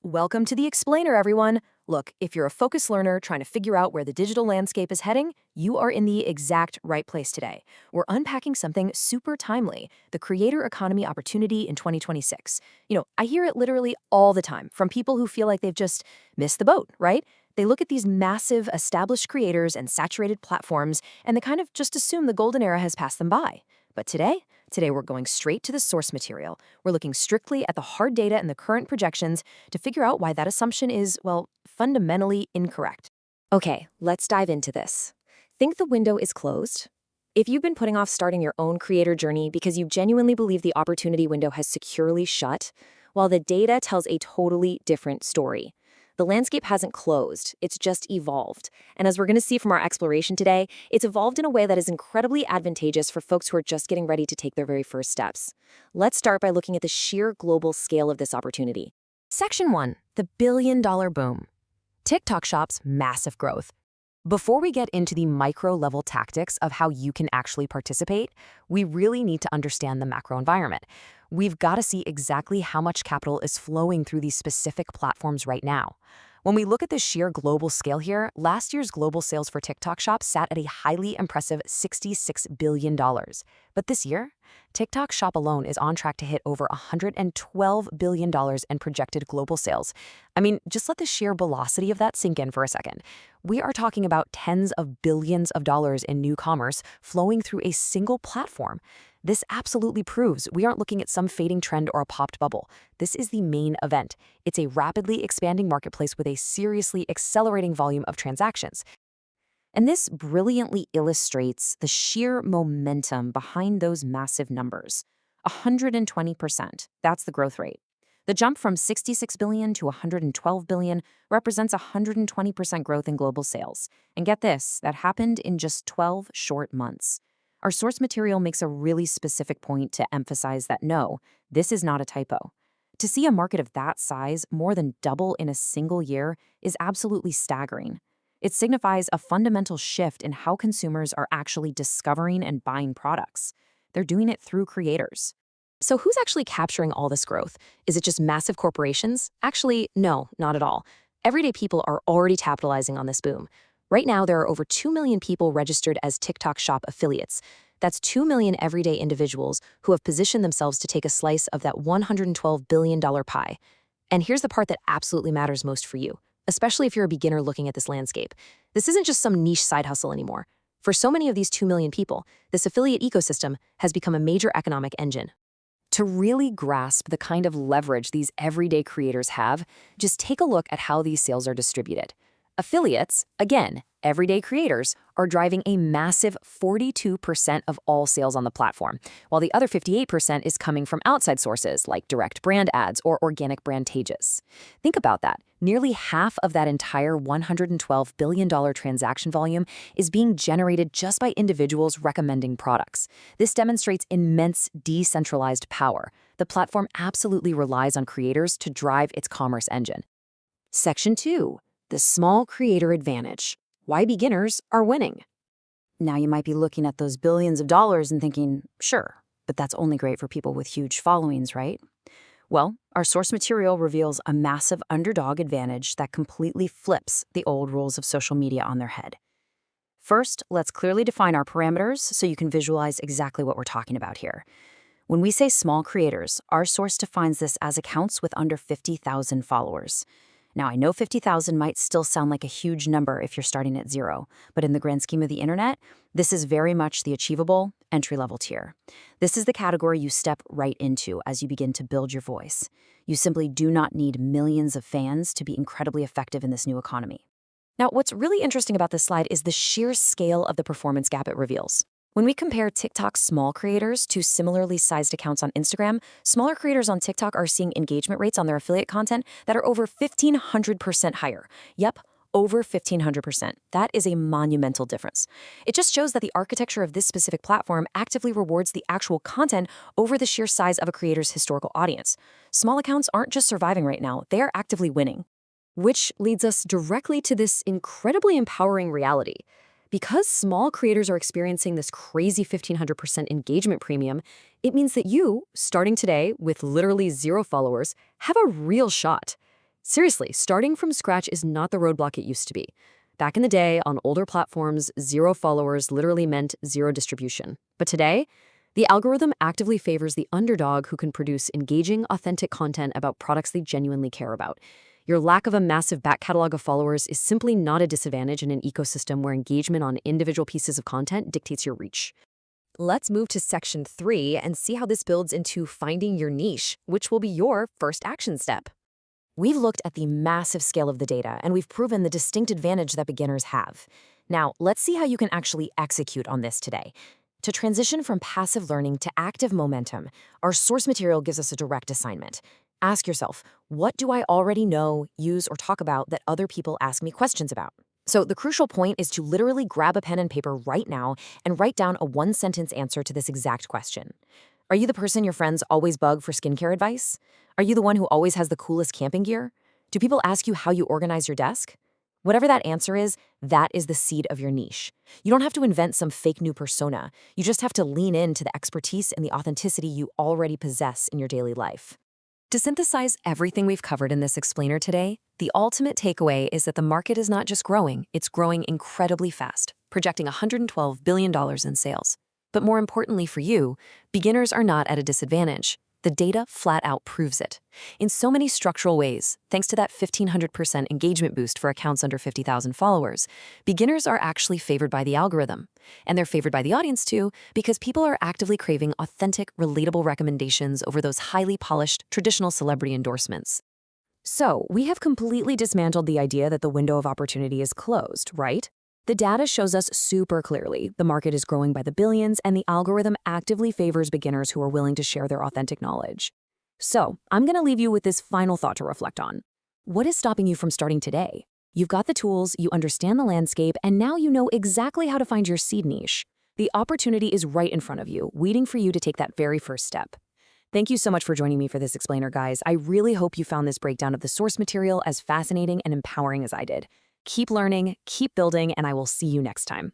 Welcome to the Explainer, everyone. Look, if you're a focused learner trying to figure out where the digital landscape is heading, you are in the exact right place today. We're unpacking something super timely, the creator economy opportunity in 2026. I hear it literally all the time from people who feel like they've just missed the boat, right? They look at these massive, established creators and saturated platforms, and they kind of just assume the golden era has passed them by. But today we're going straight to the source material. We're looking strictly at the hard data and the current projections to figure out why that assumption is, well, fundamentally incorrect. Okay, let's dive into this. Think the window is closed? If you've been putting off starting your own creator journey because you genuinely believe the opportunity window has securely shut, well, the data tells a totally different story. The landscape hasn't closed, it's just evolved. And as we're going to see from our exploration today, it's evolved in a way that is incredibly advantageous for folks who are just getting ready to take their very first steps. Let's start by looking at the sheer global scale of this opportunity. Section 1, the billion-dollar boom. TikTok Shop's massive growth. Before we get into the micro-level tactics of how you can actually participate, we really need to understand the macro environment. We've got to see exactly how much capital is flowing through these specific platforms right now. When we look at the sheer global scale here, last year's global sales for TikTok Shop sat at a highly impressive $66 billion. But this year, TikTok Shop alone is on track to hit over $112 billion in projected global sales. I mean, just let the sheer velocity of that sink in for a second. We are talking about tens of billions of dollars in new commerce flowing through a single platform. This absolutely proves we aren't looking at some fading trend or a popped bubble. This is the main event. It's a rapidly expanding marketplace with a seriously accelerating volume of transactions. And this brilliantly illustrates the sheer momentum behind those massive numbers. 120%, that's the growth rate. The jump from 66 billion to 112 billion represents 120% growth in global sales. And get this, that happened in just 12 short months. Our source material makes a really specific point to emphasize that no, this is not a typo. To see a market of that size more than double in a single year is absolutely staggering. It signifies a fundamental shift in how consumers are actually discovering and buying products. They're doing it through creators. So who's actually capturing all this growth? Is it just massive corporations? Actually, no, not at all. Everyday people are already capitalizing on this boom. Right now, there are over 2 million people registered as TikTok Shop affiliates. That's 2 million everyday individuals who have positioned themselves to take a slice of that $112 billion pie. And here's the part that absolutely matters most for you, especially if you're a beginner looking at this landscape. This isn't just some niche side hustle anymore. For so many of these 2 million people, this affiliate ecosystem has become a major economic engine. To really grasp the kind of leverage these everyday creators have, just take a look at how these sales are distributed. Affiliates, again, everyday creators, are driving a massive 42% of all sales on the platform, while the other 58% is coming from outside sources like direct brand ads or organic brand pages. Think about that. Nearly half of that entire $112 billion transaction volume is being generated just by individuals recommending products. This demonstrates immense decentralized power. The platform absolutely relies on creators to drive its commerce engine. Section 2. The small creator advantage. Why beginners are winning. Now you might be looking at those billions of dollars and thinking, sure, but that's only great for people with huge followings, right? Well, our source material reveals a massive underdog advantage that completely flips the old rules of social media on their head. First, let's clearly define our parameters so you can visualize exactly what we're talking about here. When we say small creators, our source defines this as accounts with under 50,000 followers. Now, I know 50,000 might still sound like a huge number if you're starting at zero, but in the grand scheme of the internet, this is very much the achievable entry-level tier. This is the category you step right into as you begin to build your voice. You simply do not need millions of fans to be incredibly effective in this new economy. Now, what's really interesting about this slide is the sheer scale of the performance gap it reveals. When we compare TikTok's small creators to similarly sized accounts on Instagram, smaller creators on TikTok are seeing engagement rates on their affiliate content that are over 1,500% higher. Yep, over 1,500%. That is a monumental difference. It just shows that the architecture of this specific platform actively rewards the actual content over the sheer size of a creator's historical audience. Small accounts aren't just surviving right now, they are actively winning. Which leads us directly to this incredibly empowering reality. Because small creators are experiencing this crazy 1,500% engagement premium, it means that you, starting today with literally 0 followers, have a real shot. Seriously, starting from scratch is not the roadblock it used to be. Back in the day, on older platforms, 0 followers literally meant zero distribution. But today, the algorithm actively favors the underdog who can produce engaging, authentic content about products they genuinely care about. Your lack of a massive back catalog of followers is simply not a disadvantage in an ecosystem where engagement on individual pieces of content dictates your reach. Let's move to section 3 and see how this builds into finding your niche, which will be your first action step. We've looked at the massive scale of the data, and we've proven the distinct advantage that beginners have. Now, let's see how you can actually execute on this today. To transition from passive learning to active momentum, our source material gives us a direct assignment. Ask yourself, what do I already know, use, or talk about that other people ask me questions about? So the crucial point is to literally grab a pen and paper right now and write down a one-sentence answer to this exact question. Are you the person your friends always bug for skincare advice? Are you the one who always has the coolest camping gear? Do people ask you how you organize your desk? Whatever that answer is, that is the seed of your niche. You don't have to invent some fake new persona. You just have to lean into the expertise and the authenticity you already possess in your daily life. To synthesize everything we've covered in this explainer today, the ultimate takeaway is that the market is not just growing, it's growing incredibly fast, projecting $112 billion in sales. But more importantly for you, beginners are not at a disadvantage. The data flat out proves it. In so many structural ways, thanks to that 1,500% engagement boost for accounts under 50,000 followers, beginners are actually favored by the algorithm. And they're favored by the audience too, because people are actively craving authentic, relatable recommendations over those highly polished, traditional celebrity endorsements. So, we have completely dismantled the idea that the window of opportunity is closed, right? The data shows us super clearly the market is growing by the billions, and the algorithm actively favors beginners who are willing to share their authentic knowledge. So, I'm going to leave you with this final thought to reflect on. What is stopping you from starting today? You've got the tools, you understand the landscape, and now you know exactly how to find your seed niche. The opportunity is right in front of you, waiting for you to take that very first step. Thank you so much for joining me for this explainer, guys. I really hope you found this breakdown of the source material as fascinating and empowering as I did. Keep learning, keep building, and I will see you next time.